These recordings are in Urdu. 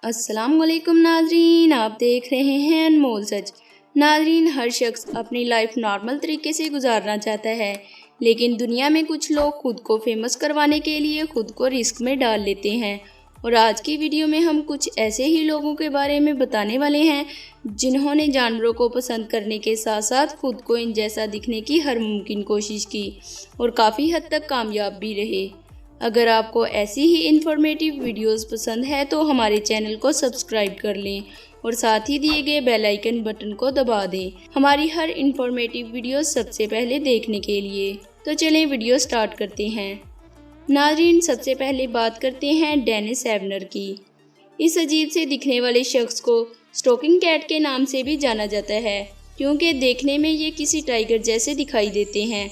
السلام علیکم ناظرین، آپ دیکھ رہے ہیں انمول سچ۔ ناظرین، ہر شخص اپنی لائف نارمل طریقے سے گزارنا چاہتا ہے، لیکن دنیا میں کچھ لوگ خود کو فیمس کروانے کے لیے خود کو رسک میں ڈال لیتے ہیں۔ اور آج کی ویڈیو میں ہم کچھ ایسے ہی لوگوں کے بارے میں بتانے والے ہیں جنہوں نے جانوروں کو پسند کرنے کے ساتھ ساتھ خود کو ان جیسا دکھنے کی ہر ممکن کوشش کی اور کافی حد تک کامیاب بھی رہے۔ اگر آپ کو ایسی ہی انفارمیٹیو ویڈیوز پسند ہے تو ہمارے چینل کو سبسکرائب کر لیں اور ساتھ ہی دیے گئے بیل آئیکن بٹن کو دبا دیں ہماری ہر انفارمیٹیو ویڈیو سب سے پہلے دیکھنے کے لیے۔ تو چلیں ویڈیو سٹارٹ کرتے ہیں۔ ناظرین، سب سے پہلے بات کرتے ہیں ڈینس ایونر کی۔ اس عجیب سے دکھنے والے شخص کو اسٹوکنگ کیٹ کے نام سے بھی جانا جاتا ہے، کیونکہ دیکھنے میں یہ کسی ٹائیگر جیسے دکھائی دیتے ہیں۔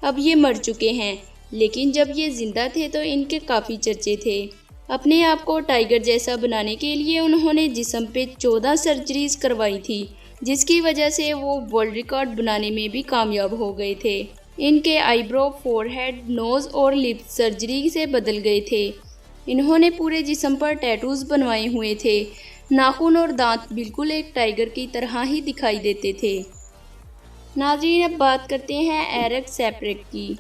اب یہ مر چکے ہیں، لیکن جب یہ زندہ تھے تو ان کے کافی چرچے تھے۔ اپنے آپ کو ٹائیگر جیسا بنانے کے لیے انہوں نے جسم پہ 14 سرجریز کروائی تھی، جس کی وجہ سے وہ ورلڈ ریکارڈ بنانے میں بھی کامیاب ہو گئے تھے۔ ان کے آئی برو، فور ہیڈ، نوز اور لپس سرجری سے بدل گئے تھے۔ انہوں نے پورے جسم پر ٹیٹوز بنوائے ہوئے تھے۔ ناخن اور دانت بالکل ایک ٹائیگر کی طرح ہی دکھائی دیتے تھے۔ ناظرین، اب بات کرتے ہیں ایرک سیپریک کی۔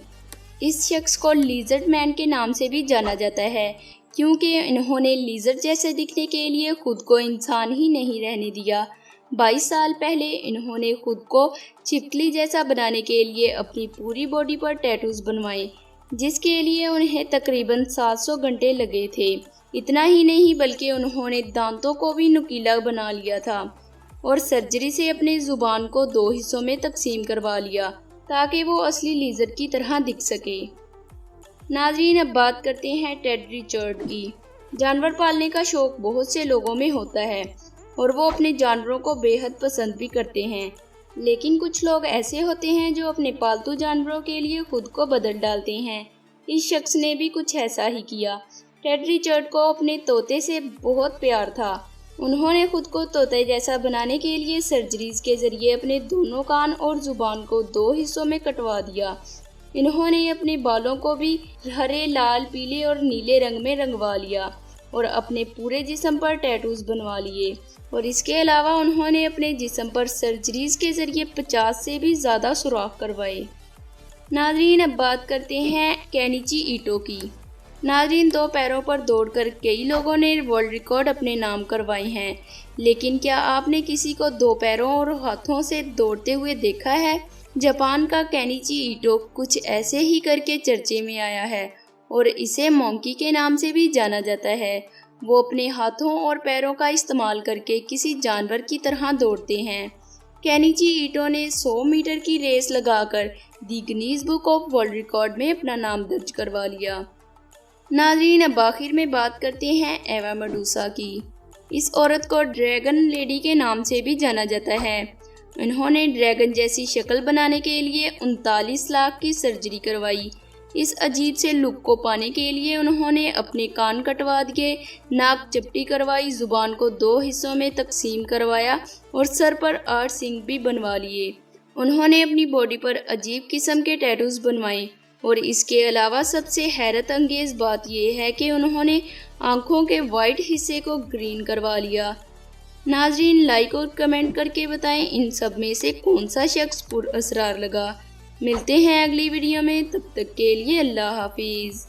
اس شخص کو لیزرڈ مین کے نام سے بھی جانا جاتا ہے، کیونکہ انہوں نے لیزرڈ جیسے دکھنے کے لیے خود کو انسان ہی نہیں رہنے دیا۔ 22 سال پہلے انہوں نے خود کو چھپکلی جیسا بنانے کے لیے اپنی پوری باڈی پر ٹیٹوز بنوائے، جس کے لیے انہیں تقریباً 700 گھنٹے لگے تھے۔ اتنا ہی نہیں بلکہ انہوں نے دانتوں کو بھی نکیلا بنا لیا تھا اور سرجری سے اپنی زبان کو 2 حصوں میں تقسیم کروا لیا تاکہ وہ اصلی لیزرڈ کی طرح دکھ سکے۔ ناظرین، اب بات کرتے ہیں ٹیڈ ریچرڈ کی۔ جانور پالنے کا شوق بہت سے لوگوں میں ہوتا ہے اور وہ اپنے جانوروں کو بے حد پسند بھی کرتے ہیں، لیکن کچھ لوگ ایسے ہوتے ہیں جو اپنے پالتو جانوروں کے لیے خود کو بدل ڈالتے ہیں۔ اس شخص نے بھی کچھ ایسا ہی کیا۔ ٹیڈ ریچرڈ کو اپنے طوطے سے بہت پیار تھا۔ انہوں نے خود کو طوطے جیسا بنانے کے لیے سرجریز کے ذریعے اپنے دونوں کان اور زبان کو 2 حصوں میں کٹوا دیا۔ انہوں نے اپنے بالوں کو بھی ہرے، لال، پیلے اور نیلے رنگ میں رنگوا لیا اور اپنے پورے جسم پر ٹیٹوز بنوا لیے، اور اس کے علاوہ انہوں نے اپنے جسم پر سرجریز کے ذریعے 50 سے بھی زیادہ سوراخ کروائے۔ ناظرین، اب بات کرتے ہیں کینیچی ایٹو کی۔ ناظرین، 2 پیروں پر دوڑ کر کئی لوگوں نے ورلڈ ریکارڈ اپنے نام کروائے ہیں، لیکن کیا آپ نے کسی کو 2 پیروں اور ہاتھوں سے دوڑتے ہوئے دیکھا ہے؟ جاپان کا کینیچی ایٹو کچھ ایسے ہی کر کے چرچے میں آیا ہے اور اسے مونکی کے نام سے بھی جانا جاتا ہے۔ وہ اپنے ہاتھوں اور پیروں کا استعمال کر کے کسی جانور کی طرح دوڑتے ہیں۔ کینیچی ایٹو نے 100 میٹر کی ریس لگا کر دی Guinness book of world record میں اپنا نام درج کروا لیا۔ ناظرین، اب آخر میں بات کرتے ہیں ایوا میڈوسا کی۔ اس عورت کو ڈریگن لیڈی کے نام سے بھی جانا جاتا ہے۔ انہوں نے ڈریگن جیسی شکل بنانے کے لیے 39 لاکھ کی سرجری کروائی۔ اس عجیب سے لک کو پانے کے لیے انہوں نے اپنے کان کٹوا دیے، ناک چپٹی کروائی، زبان کو 2 حصوں میں تقسیم کروایا اور سر پر 8 سینگ بھی بنوا لیے۔ انہوں نے اپنی باڈی پر عجیب قسم کے ٹیٹوز بنوائے، اور اس کے علاوہ سب سے حیرت انگیز بات یہ ہے کہ انہوں نے آنکھوں کے وائٹ حصے کو گرین کروا لیا۔ ناظرین، لائک اور کمنٹ کر کے بتائیں ان سب میں سے کون سا شخص پر اسرار لگا۔ ملتے ہیں اگلی ویڈیو میں، تب تک کے لیے اللہ حافظ۔